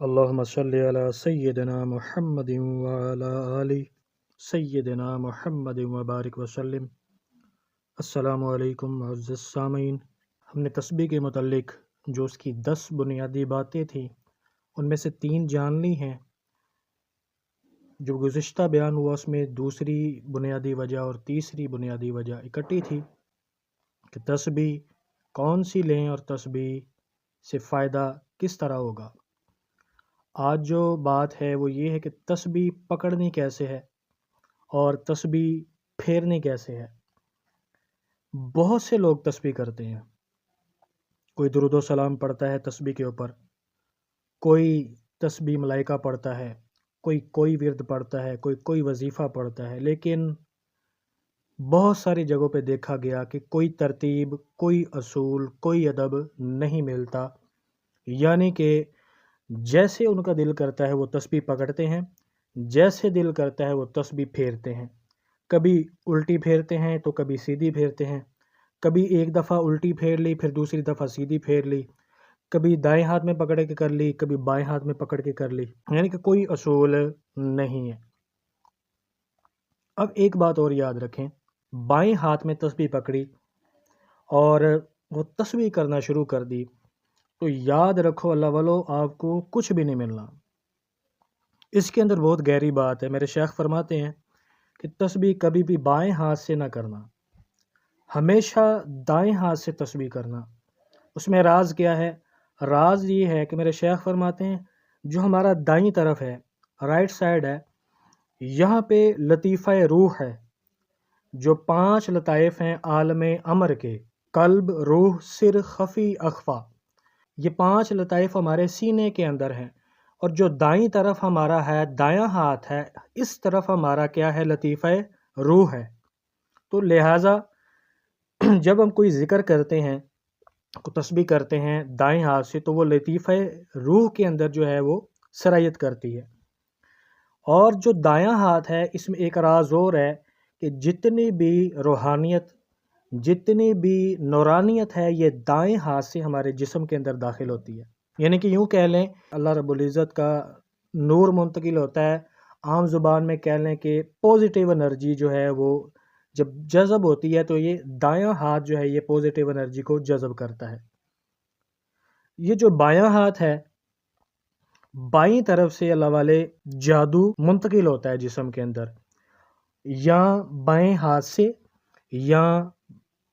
اللهم صل على سيدنا محمد وعلى آل سيدنا محمد وبارک وسلم۔ السلام علیکم معزز سامعین، ہم نے تسبیح کے متعلق جو اس کی 10 بنیادی باتیں تھیں ان میں سے 3 جان لی ہیں۔ جو گزشتہ بیان ہوا اس میں دوسری بنیادی وجہ اور تیسری بنیادی وجہ اکٹھی تھی کہ تسبیح کون سی لیں اور تسبیح سے فائدہ کس طرح ہوگا۔ آج جو بات ہے وہ یہ ہے کہ تسبیح پکڑنی کیسے ہے اور تسبیح پھیرنی کیسے ہے۔ بہت سے لوگ تسبیح کرتے ہیں، کوئی درود و سلام پڑھتا ہے تسبیح کے اوپر، کوئی تسبیح ملائکہ پڑھتا ہے، کوئی ورد پڑھتا ہے، کوئی وظیفہ پڑھتا ہے، لیکن بہت ساری جگہوں پہ دیکھا گیا کہ کوئی ترتیب، کوئی اصول، کوئی ادب نہیں ملتا، یعنی کہ جیسے ان کا دل کرتا ہے وہ تسبیح پکڑتے ہیں، جیسے دل کرتا ہے وہ تسبیح پھیرتے ہیں۔ کبھی الٹی پھیرتے ہیں تو کبھی سیدھی پھیرتے ہیں، کبھی ایک دفعہ الٹی پھیر لی پھر دوسری دفعہ سیدھی پھیر لی، کبھی دائیں ہاتھ میں پکڑ کے کر لی کبھی بائیں ہاتھ میں پکڑ کے کر لی، یعنی کہ کوئی اصول نہیں ہے۔ اب ایک بات اور یاد رکھیں، بائیں ہاتھ میں تسبیح پکڑی اور وہ تسبیح کرنا شروع کر دی تو یاد رکھو اللہ والو، آپ کو کچھ بھی نہیں ملنا۔ اس کے اندر بہت گہری بات ہے۔ میرے شیخ فرماتے ہیں کہ تسبیح کبھی بھی بائیں ہاتھ سے نہ کرنا، ہمیشہ دائیں ہاتھ سے تسبیح کرنا۔ اس میں راز کیا ہے؟ راز یہ ہے کہ میرے شیخ فرماتے ہیں جو ہمارا دائیں طرف ہے، رائٹ سائڈ ہے، یہاں پہ لطیفہ روح ہے، جو 5 لطائف ہیں عالم امر کے، قلب، روح، سر، خفی، اخفا۔ یہ 5 لطائف ہمارے سینے کے اندر ہیں، اور جو دائیں طرف ہمارا ہے، دایاں ہاتھ ہے، اس طرف ہمارا کیا ہے؟ لطیفہ روح ہے۔ تو لہٰذا جب ہم کوئی ذکر کرتے ہیں، کو تسبیح کرتے ہیں دائیں ہاتھ سے، تو وہ لطیفہ روح کے اندر جو ہے وہ سرایت کرتی ہے۔ اور جو دایاں ہاتھ ہے اس میں ایک راز اور ہے کہ جتنی بھی روحانیت، جتنی بھی نورانیت ہے، یہ دائیں ہاتھ سے ہمارے جسم کے اندر داخل ہوتی ہے۔ یعنی کہ یوں کہہ لیں اللہ رب العزت کا نور منتقل ہوتا ہے، عام زبان میں کہہ لیں کہ پوزیٹیو انرجی جو ہے وہ جب جذب ہوتی ہے تو یہ دایاں ہاتھ جو ہے یہ پوزیٹیو انرجی کو جذب کرتا ہے۔ یہ جو بایاں ہاتھ ہے، بائیں طرف سے اللہ والے جادو منتقل ہوتا ہے جسم کے اندر، یا بائیں ہاتھ سے یا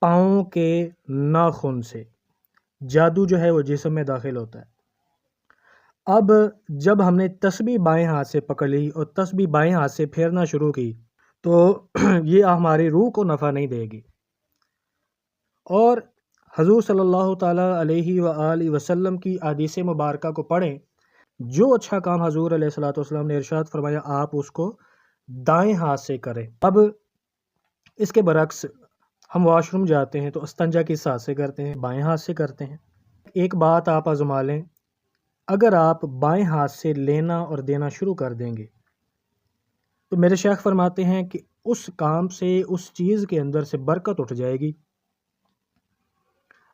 پاؤں کے ناخن سے جادو جو ہے وہ جسم میں داخل ہوتا ہے۔ اب جب ہم نے تسبیح بائیں ہاتھ سے پکڑ لی اور تسبیح بائیں ہاتھ سے پھیرنا شروع کی تو یہ ہماری روح کو نفع نہیں دے گی۔ اور حضور صلی اللہ تعالیٰ علیہ وآلہ وسلم کی احادیث مبارکہ کو پڑھیں، جو اچھا کام حضور علیہ الصلوۃ والسلام نے ارشاد فرمایا آپ اس کو دائیں ہاتھ سے کریں۔ اب اس کے برعکس ہم واش روم جاتے ہیں تو استنجا کس ہاتھ سے کرتے ہیں؟ بائیں ہاتھ سے کرتے ہیں۔ ایک بات آپ آزما لیں، اگر آپ بائیں ہاتھ سے لینا اور دینا شروع کر دیں گے تو میرے شیخ فرماتے ہیں کہ اس کام سے، اس چیز کے اندر سے برکت اٹھ جائے گی۔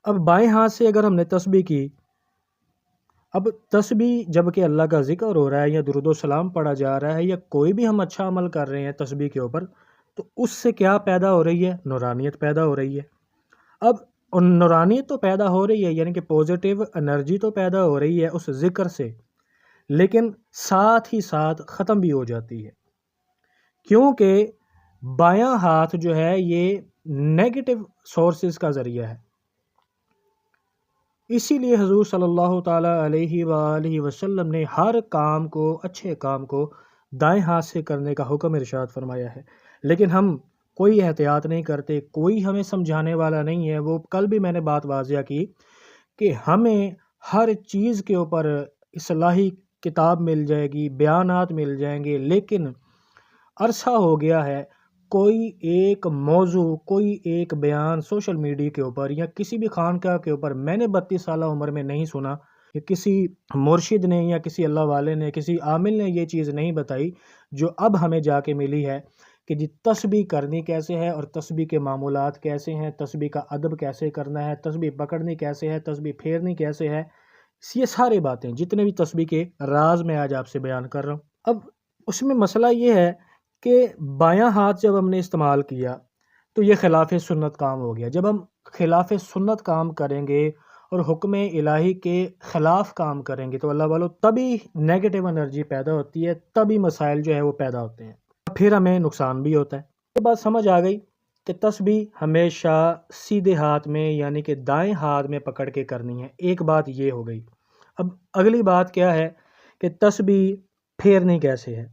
اب بائیں ہاتھ سے اگر ہم نے تسبیح کی، اب تسبیح جب کہ اللہ کا ذکر ہو رہا ہے یا درود و سلام پڑھا جا رہا ہے یا کوئی بھی ہم اچھا عمل کر رہے ہیں تسبیح کے اوپر، تو اس سے کیا پیدا ہو رہی ہے؟ نورانیت پیدا ہو رہی ہے۔ اب نورانیت تو پیدا ہو رہی ہے، یعنی کہ پوزیٹیو انرجی تو پیدا ہو رہی ہے اس ذکر سے، لیکن ساتھ ہی ساتھ ختم بھی ہو جاتی ہے، کیونکہ بایاں ہاتھ جو ہے یہ نیگیٹو سورسز کا ذریعہ ہے۔ اسی لیے حضور صلی اللہ تعالیٰ علیہ وآلہ وسلم نے ہر کام کو، اچھے کام کو دائیں ہاتھ سے کرنے کا حکم ارشاد فرمایا ہے، لیکن ہم کوئی احتیاط نہیں کرتے، کوئی ہمیں سمجھانے والا نہیں ہے۔ وہ کل بھی میں نے بات واضح کی کہ ہمیں ہر چیز کے اوپر اصلاحی کتاب مل جائے گی، بیانات مل جائیں گے، لیکن عرصہ ہو گیا ہے کوئی ایک موضوع، کوئی ایک بیان سوشل میڈیا کے اوپر یا کسی بھی خانقاہ کے اوپر میں نے 32 سالہ عمر میں نہیں سنا کہ کسی مرشد نے یا کسی اللہ والے نے، کسی عامل نے یہ چیز نہیں بتائی جو اب ہمیں جا کے ملی ہے کہ جی تسبیح کرنی کیسے ہے اور تسبیح کے معمولات کیسے ہیں، تسبیح کا ادب کیسے کرنا ہے، تسبیح پکڑنی کیسے ہے، تسبیح پھیرنی کیسے ہے۔ یہ سارے باتیں جتنے بھی تسبیح کے راز میں آج آپ سے بیان کر رہا ہوں۔ اب اس میں مسئلہ یہ ہے کہ بایاں ہاتھ جب ہم نے استعمال کیا تو یہ خلاف سنت کام ہو گیا۔ جب ہم خلاف سنت کام کریں گے اور حکم الہی کے خلاف کام کریں گے تو اللہ والو تبھی نیگیٹو انرجی پیدا ہوتی ہے، تبھی مسائل جو ہے وہ پیدا ہوتے ہیں، پھر ہمیں نقصان بھی ہوتا ہے۔ یہ بات سمجھ آ گئی کہ تسبیح ہمیشہ سیدھے ہاتھ میں یعنی کہ دائیں ہاتھ میں پکڑ کے کرنی ہے۔ ایک بات یہ ہو گئی۔ اب اگلی بات کیا ہے کہ تسبیح پھیرنی کیسے ہے۔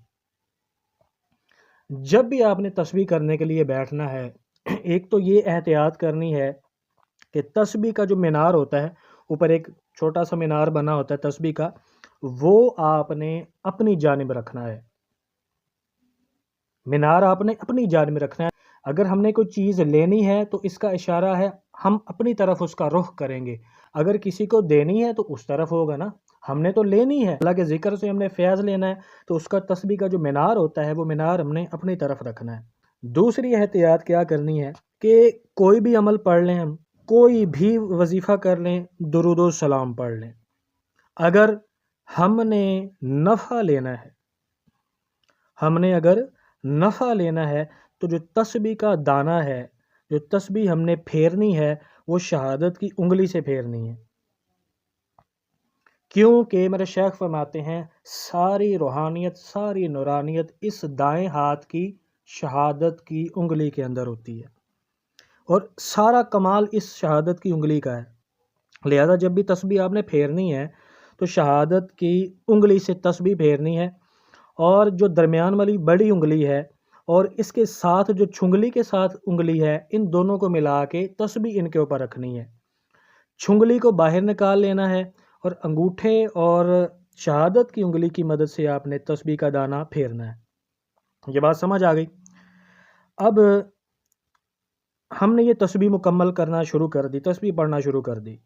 جب بھی آپ نے تسبیح کرنے کے لیے بیٹھنا ہے، ایک تو یہ احتیاط کرنی ہے کہ تسبیح کا جو مینار ہوتا ہے، اوپر ایک چھوٹا سا مینار بنا ہوتا ہے تسبیح کا، وہ آپ نے اپنی جانب رکھنا ہے۔ مینار آپ نے اپنی جانب رکھنا ہے۔ اگر ہم نے کوئی چیز لینی ہے تو اس کا اشارہ ہے ہم اپنی طرف اس کا رخ کریں گے، اگر کسی کو دینی ہے تو اس طرف ہوگا نا، ہم نے تو لینی ہے، اللہ کے ذکر سے ہم نے فیض لینا ہے تو اس کا تسبیح کا جو مینار ہوتا ہے وہ مینار ہم نے اپنی طرف رکھنا ہے۔ دوسری احتیاط کیا کرنی ہے کہ کوئی بھی عمل پڑھ لیں، ہم کوئی بھی وظیفہ کر لیں، درود و سلام پڑھ لیں، اگر ہم نے نفع لینا ہے، اگر نفع لینا ہے تو جو تسبیح کا دانہ ہے، جو تسبیح ہم نے پھیرنی ہے وہ شہادت کی انگلی سے پھیرنی ہے، کیونکہ میرے شیخ فرماتے ہیں ساری روحانیت، ساری نورانیت اس دائیں ہاتھ کی شہادت کی انگلی کے اندر ہوتی ہے، اور سارا کمال اس شہادت کی انگلی کا ہے۔ لہذا جب بھی تسبیح آپ نے پھیرنی ہے تو شہادت کی انگلی سے تسبیح پھیرنی ہے، اور جو درمیان والی بڑی انگلی ہے اور اس کے ساتھ جو چھنگلی کے ساتھ انگلی ہے، ان دونوں کو ملا کے تسبیح ان کے اوپر رکھنی ہے۔ چھنگلی کو باہر نکال لینا ہے اور انگوٹھے اور شہادت کی انگلی کی مدد سے آپ نے تسبیح کا دانہ پھیرنا ہے۔ یہ بات سمجھ آ گئی۔ اب ہم نے یہ تسبیح مکمل کرنا شروع کر دی، تسبیح پڑھنا شروع کر دی۔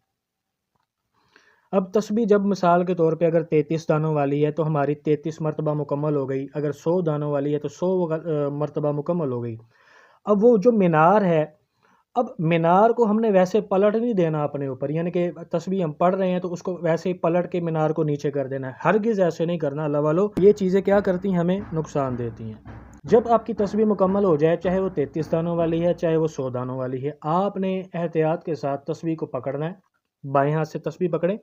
اب تسبیح جب مثال کے طور پہ اگر 33 دانوں والی ہے تو ہماری 33 مرتبہ مکمل ہو گئی، اگر 100 دانوں والی ہے تو 100 مرتبہ مکمل ہو گئی۔ اب وہ جو مینار ہے، اب مینار کو ہم نے ویسے پلٹ نہیں دینا اپنے اوپر، یعنی کہ تسبیح ہم پڑھ رہے ہیں تو اس کو ویسے ہی پلٹ کے مینار کو نیچے کر دینا ہے، ہرگز ایسے نہیں کرنا اللہ والو۔ یہ چیزیں کیا کرتی ہیں، ہمیں نقصان دیتی ہیں۔ جب آپ کی تسبیح مکمل ہو جائے، چاہے وہ 33 دانوں والی ہے چاہے وہ 100 دانوں والی ہے، آپ نے احتیاط کے ساتھ تسبیح کو پکڑنا ہے۔ بائیں ہاتھ سے تسبیح پکڑیں،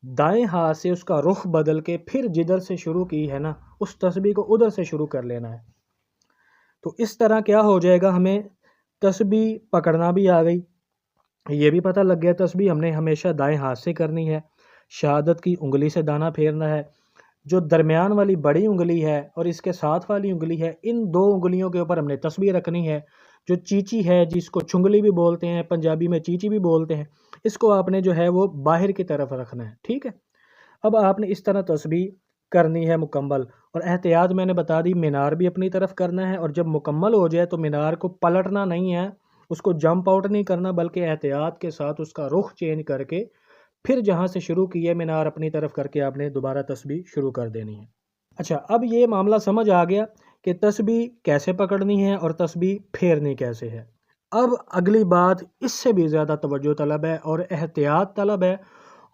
دائیں ہاتھ سے اس کا رخ بدل کے پھر جدھر سے شروع کی ہے نا اس تسبیح کو ادھر سے شروع کر لینا ہے۔ تو اس طرح کیا ہو جائے گا، ہمیں تسبیح پکڑنا بھی آ گئی، یہ بھی پتہ لگ گیا تسبیح ہم نے ہمیشہ دائیں ہاتھ سے کرنی ہے، شہادت کی انگلی سے دانہ پھیرنا ہے، جو درمیان والی بڑی انگلی ہے اور اس کے ساتھ والی انگلی ہے، ان دو انگلیوں کے اوپر ہم نے تسبیح رکھنی ہے۔ جو چیچی ہے جس کو چنگلی بھی بولتے ہیں، پنجابی میں چیچی بھی بولتے ہیں، اس کو آپ نے جو ہے وہ باہر کی طرف رکھنا ہے، ٹھیک ہے۔ اب آپ نے اس طرح تسبیح کرنی ہے مکمل، اور احتیاط میں نے بتا دی مینار بھی اپنی طرف کرنا ہے، اور جب مکمل ہو جائے تو مینار کو پلٹنا نہیں ہے، اس کو جمپ آؤٹ نہیں کرنا، بلکہ احتیاط کے ساتھ اس کا رخ چینج کر کے پھر جہاں سے شروع کی ہے مینار اپنی طرف کر کے آپ نے دوبارہ تسبیح شروع کر دینی ہے۔ اچھا، اب یہ معاملہ سمجھ آ گیا کہ تسبیح کیسے پکڑنی ہے اور تسبیح پھیرنی کیسے ہے۔ اب اگلی بات اس سے بھی زیادہ توجہ طلب ہے اور احتیاط طلب ہے،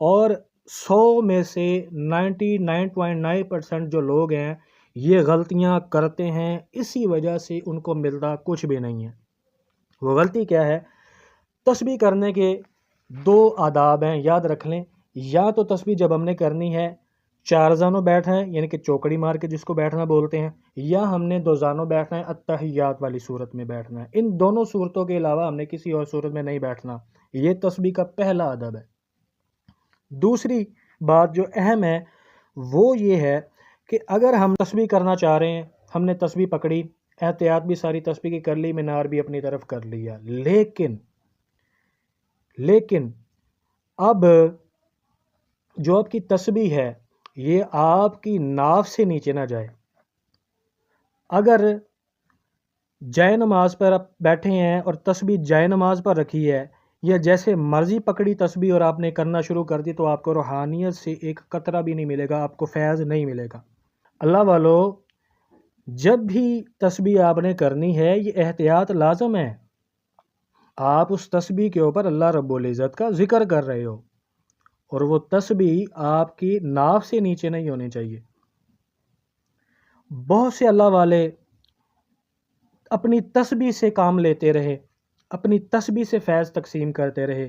اور 100 میں سے 99.9% جو لوگ ہیں یہ غلطیاں کرتے ہیں، اسی وجہ سے ان کو ملتا کچھ بھی نہیں ہے۔ وہ غلطی کیا ہے؟ تسبیح کرنے کے 2 آداب ہیں، یاد رکھ لیں۔ یا تو تسبیح جب ہم نے کرنی ہے 4 زانوں بیٹھنا ہے، یعنی کہ چوکڑی مار کے جس کو بیٹھنا بولتے ہیں، یا ہم نے 2 زانوں بیٹھنا ہے، التحیات والی صورت میں بیٹھنا ہے۔ ان دونوں صورتوں کے علاوہ ہم نے کسی اور صورت میں نہیں بیٹھنا، یہ تسبیح کا پہلا ادب ہے۔ دوسری بات جو اہم ہے وہ یہ ہے کہ اگر ہم تسبیح کرنا چاہ رہے ہیں، ہم نے تسبیح پکڑی، احتیاط بھی ساری تسبیح کی کر لی، مینار بھی اپنی طرف کر لیا، لیکن اب جو آپ کی تسبیح ہے یہ آپ کی ناف سے نیچے نہ جائے۔ اگر جائے نماز پر آپ بیٹھے ہیں اور تسبیح جائے نماز پر رکھی ہے، یا جیسے مرضی پکڑی تسبیح اور آپ نے کرنا شروع کر دی، تو آپ کو روحانیت سے ایک قطرہ بھی نہیں ملے گا، آپ کو فیض نہیں ملے گا۔ اللہ والو، جب بھی تسبیح آپ نے کرنی ہے یہ احتیاط لازم ہے۔ آپ اس تسبیح کے اوپر اللہ رب العزت کا ذکر کر رہے ہو، اور وہ تسبیح آپ کی ناف سے نیچے نہیں ہونی چاہیے۔ بہت سے اللہ والے اپنی تسبیح سے کام لیتے رہے، اپنی تسبیح سے فیض تقسیم کرتے رہے،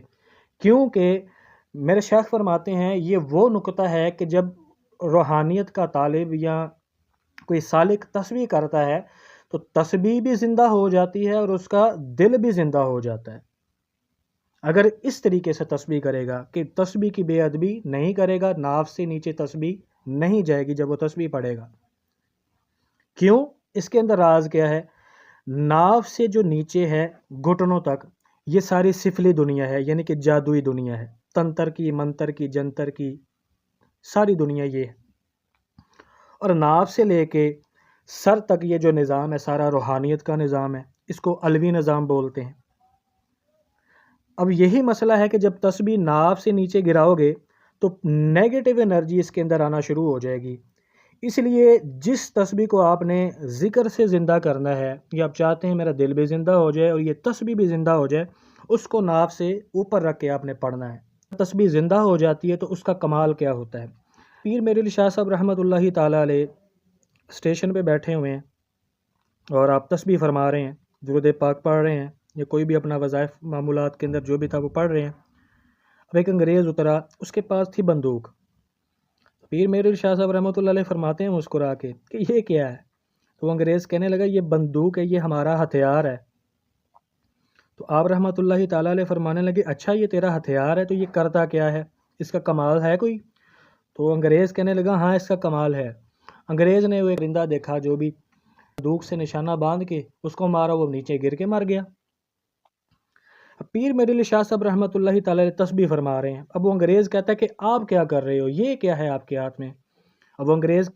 کیونکہ میرے شیخ فرماتے ہیں یہ وہ نقطہ ہے کہ جب روحانیت کا طالب یا کوئی سالک تسبیح کرتا ہے تو تسبیح بھی زندہ ہو جاتی ہے اور اس کا دل بھی زندہ ہو جاتا ہے۔ اگر اس طریقے سے تسبیح کرے گا کہ تسبیح کی بے ادبی نہیں کرے گا، ناف سے نیچے تسبیح نہیں جائے گی جب وہ تسبیح پڑھے گا۔ کیوں؟ اس کے اندر راز کیا ہے؟ ناف سے جو نیچے ہے گھٹنوں تک، یہ ساری سفلی دنیا ہے، یعنی کہ جادوئی دنیا ہے، تنتر کی، منتر کی، جنتر کی، ساری دنیا یہ ہے۔ اور ناف سے لے کے سر تک یہ جو نظام ہے سارا روحانیت کا نظام ہے، اس کو علوی نظام بولتے ہیں۔ اب یہی مسئلہ ہے کہ جب تسبیح ناف سے نیچے گراؤ گے تو نیگیٹو انرجی اس کے اندر آنا شروع ہو جائے گی۔ اس لیے جس تسبیح کو آپ نے ذکر سے زندہ کرنا ہے، یا آپ چاہتے ہیں میرا دل بھی زندہ ہو جائے اور یہ تسبیح بھی زندہ ہو جائے، اس کو ناف سے اوپر رکھ کے آپ نے پڑھنا ہے۔ تسبیح زندہ ہو جاتی ہے تو اس کا کمال کیا ہوتا ہے؟ پیر میرے علی شاہ صاحب رحمۃ اللہ تعالیٰ علیہ اسٹیشن پہ بیٹھے ہوئے ہیں اور آپ تسبیح فرما رہے ہیں، درود پاک پڑھ رہے ہیں، یا کوئی بھی اپنا وظائف معمولات کے اندر جو بھی تھا وہ پڑھ رہے ہیں۔ اب ایک انگریز اترا، اس کے پاس تھی بندوق۔ پیر میرے علی شاہ صاحب رحمۃ اللہ علیہ فرماتے ہیں مسکرا کے کہ یہ کیا ہے؟ تو وہ انگریز کہنے لگا یہ بندوق ہے، یہ ہمارا ہتھیار ہے۔ تو آپ رحمۃ اللہ تعالیٰ علیہ فرمانے لگے اچھا یہ تیرا ہتھیار ہے تو یہ کرتا کیا ہے؟ اس کا کمال ہے کوئی؟ تو انگریز کہنے لگا ہاں اس کا کمال ہے۔ انگریز نے وہ ایک پرندہ دیکھا جو بھی بندوق سے نشانہ باندھ کے اس کو مارا، وہ نیچے گر کے مر گیا۔ پیر میرے علی شاہ صاحب رحمۃ اللہ تعالیٰ علیہ تسبیح فرما رہے ہیں۔ اب وہ انگریز کہتا ہے کہ آپ کیا کر رہے ہو، یہ کیا ہے آپ کے ہاتھ میں؟ اب وہ انگریز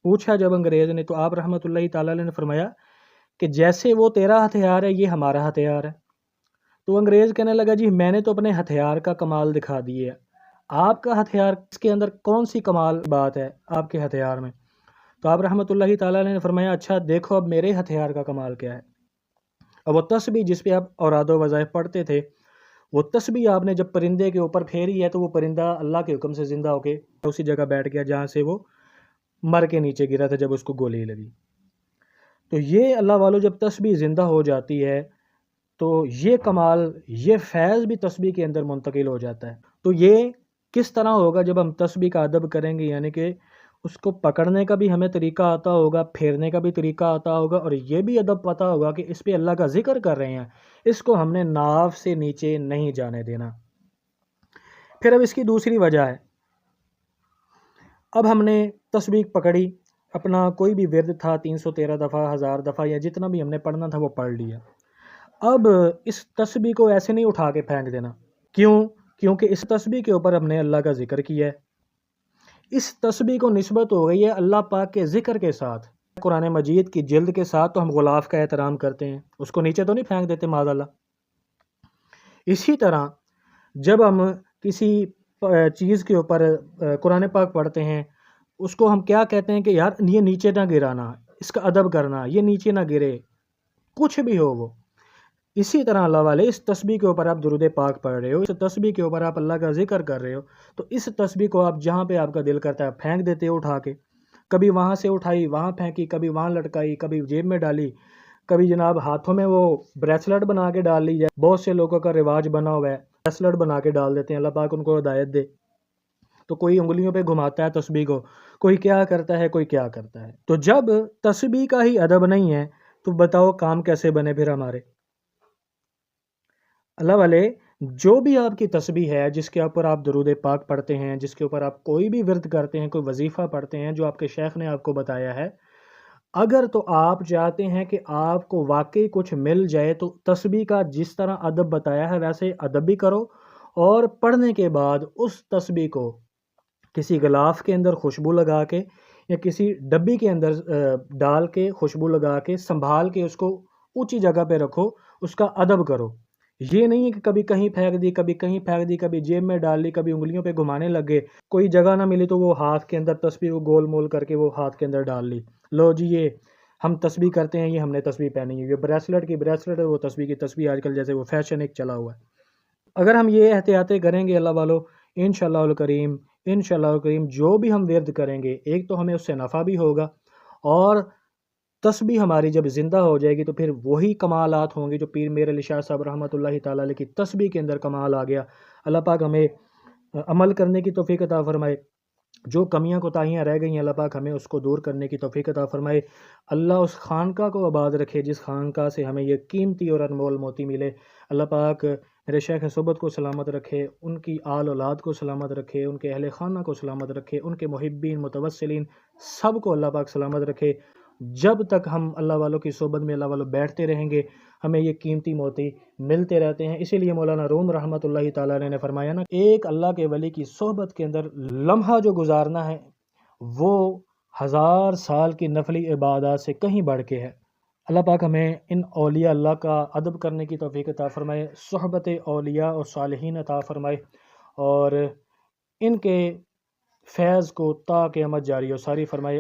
پوچھا جب انگریز نے، تو آپ رحمۃ اللہ تعالیٰ علیہ نے فرمایا کہ جیسے وہ تیرا ہتھیار ہے یہ ہمارا ہتھیار ہے۔ تو انگریز کہنے لگا جی میں نے تو اپنے ہتھیار کا کمال دکھا دی ہے، آپ کا ہتھیار اس کے اندر کون سی کمال بات ہے آپ کے ہتھیار میں؟ تو آپ رحمۃ اللہ تعالیٰ علیہ نے فرمایا اچھا دیکھو اب میرے ہتھیار کا کمال کیا ہے۔ اب وہ تسبیح جس پہ آپ اوراد و وظائف پڑھتے تھے، وہ تسبیح آپ نے جب پرندے کے اوپر پھیری ہے تو وہ پرندہ اللہ کے حکم سے زندہ ہو کے اسی جگہ بیٹھ گیا جہاں سے وہ مر کے نیچے گرا تھا جب اس کو گولی لگی۔ تو یہ اللہ والوں جب تسبیح زندہ ہو جاتی ہے تو یہ کمال، یہ فیض بھی تسبیح کے اندر منتقل ہو جاتا ہے۔ تو یہ کس طرح ہوگا جب ہم تسبیح کا ادب کریں گے، یعنی کہ اس کو پکڑنے کا بھی ہمیں طریقہ آتا ہوگا، پھیرنے کا بھی طریقہ آتا ہوگا، اور یہ بھی ادب پتہ ہوگا کہ اس پہ اللہ کا ذکر کر رہے ہیں، اس کو ہم نے ناف سے نیچے نہیں جانے دینا۔ پھر اب اس کی دوسری وجہ ہے، اب ہم نے تسبیح پکڑی، اپنا کوئی بھی ورد تھا 313 دفعہ، 1000 دفعہ، یا جتنا بھی ہم نے پڑھنا تھا وہ پڑھ لیا۔ اب اس تسبیح کو ایسے نہیں اٹھا کے پھینک دینا۔ کیوں؟ کیونکہ اس تسبیح کے اوپر ہم نے اللہ کا ذکر کیا ہے، اس تسبیح کو نسبت ہو گئی ہے اللہ پاک کے ذکر کے ساتھ، قرآن مجید کی جلد کے ساتھ، تو ہم غلاف کا احترام کرتے ہیں، اس کو نیچے تو نہیں پھینک دیتے معاذ اللہ۔ اسی طرح جب ہم کسی چیز کے اوپر قرآن پاک پڑھتے ہیں، اس کو ہم کیا کہتے ہیں کہ یار یہ نیچے نہ گرانا، اس کا ادب کرنا، یہ نیچے نہ گرے، کچھ بھی ہو وہ۔ اسی طرح اللہ والے اس تسبیح کے اوپر آپ درود پاک پڑھ رہے ہو، اس تسبیح کے اوپر آپ اللہ کا ذکر کر رہے ہو، تو اس تسبیح کو آپ جہاں پہ آپ کا دل کرتا ہے پھینک دیتے ہو اٹھا کے، کبھی وہاں سے اٹھائی وہاں پھینکی، کبھی وہاں لٹکائی، کبھی جیب میں ڈالی، کبھی جناب ہاتھوں میں وہ بریسلٹ بنا کے ڈال لی جائے، بہت سے لوگوں کا رواج بنا ہوا ہے بریسلٹ بنا کے ڈال دیتے ہیں، اللہ پاک ان کو ہدایت دے۔ تو کوئی انگلیوں پہ گھماتا ہے تسبیح کو، کوئی کیا کرتا ہے، کوئی کیا کرتا ہے۔ تو جب تسبیح کا ہی ادب نہیں ہے تو بتاؤ کام کیسے بنے پھر ہمارے؟ اللہ والے جو بھی آپ کی تسبیح ہے، جس کے اوپر آپ درود پاک پڑھتے ہیں، جس کے اوپر آپ کوئی بھی ورد کرتے ہیں، کوئی وظیفہ پڑھتے ہیں جو آپ کے شیخ نے آپ کو بتایا ہے، اگر تو آپ چاہتے ہیں کہ آپ کو واقعی کچھ مل جائے تو تسبیح کا جس طرح ادب بتایا ہے ویسے ادب بھی کرو، اور پڑھنے کے بعد اس تسبیح کو کسی غلاف کے اندر خوشبو لگا کے یا کسی ڈبی کے اندر ڈال کے خوشبو لگا کے سنبھال کے اس کو اونچی جگہ پہ رکھو، اس کا ادب کرو۔ یہ نہیں ہے کہ کبھی کہیں پھینک دی، کبھی کہیں پھینک دی، کبھی جیب میں ڈال لی، کبھی انگلیوں پہ گھمانے لگے، کوئی جگہ نہ ملی تو وہ ہاتھ کے اندر تسبیح کو گول مول کر کے وہ ہاتھ کے اندر ڈال لی، لو جی یہ ہم تسبیح کرتے ہیں، یہ ہم نے تسبیح پہنی ہے، یہ بریسلٹ کی بریسلٹ ہے، وہ تسبیح کی تسبیح، آج کل جیسے وہ فیشن ایک چلا ہوا ہے۔ اگر ہم یہ احتیاطیں کریں گے اللہ والو انشاءاللہ الکریم الکریم جو بھی ہم ورد کریں گے ایک تو ہمیں اس سے نفع بھی ہوگا، اور تسبیح ہماری جب زندہ ہو جائے گی تو پھر وہی کمالات ہوں گے جو پیر میر علی شاہ صاحب رحمۃ اللہ تعالیٰ علیہ کی تسبیح کے اندر کمال آ گیا۔ اللہ پاک ہمیں عمل کرنے کی توفیق عطا فرمائے، جو کمیاں کوتاہیاں رہ گئی ہیں اللہ پاک ہمیں اس کو دور کرنے کی توفیق عطا فرمائے۔ اللہ اس خانقاہ کو آباد رکھے جس خانقاہ سے ہمیں یہ قیمتی اور انمول موتی ملے۔ اللہ پاک میرے شیخ صحبت کو سلامت رکھے، ان کی آل اولاد کو سلامت رکھے، ان کے اہل خانہ کو سلامت رکھے، ان کے محبین متوسلین سب کو اللہ پاک سلامت رکھے۔ جب تک ہم اللہ والوں کی صحبت میں اللہ والوں بیٹھتے رہیں گے ہمیں یہ قیمتی موتی ملتے رہتے ہیں۔ اسی لیے مولانا روم رحمۃ اللہ تعالیٰ نے فرمایا نا، ایک اللہ کے ولی کی صحبت کے اندر لمحہ جو گزارنا ہے وہ 1000 سال کی نفلی عبادات سے کہیں بڑھ کے ہے۔ اللہ پاک ہمیں ان اولیاء اللہ کا ادب کرنے کی توفیق عطا فرمائے، صحبت اولیاء اور صالحین عطا فرمائے، اور ان کے فیض کو تا قیامت جاری و ساری فرمائے۔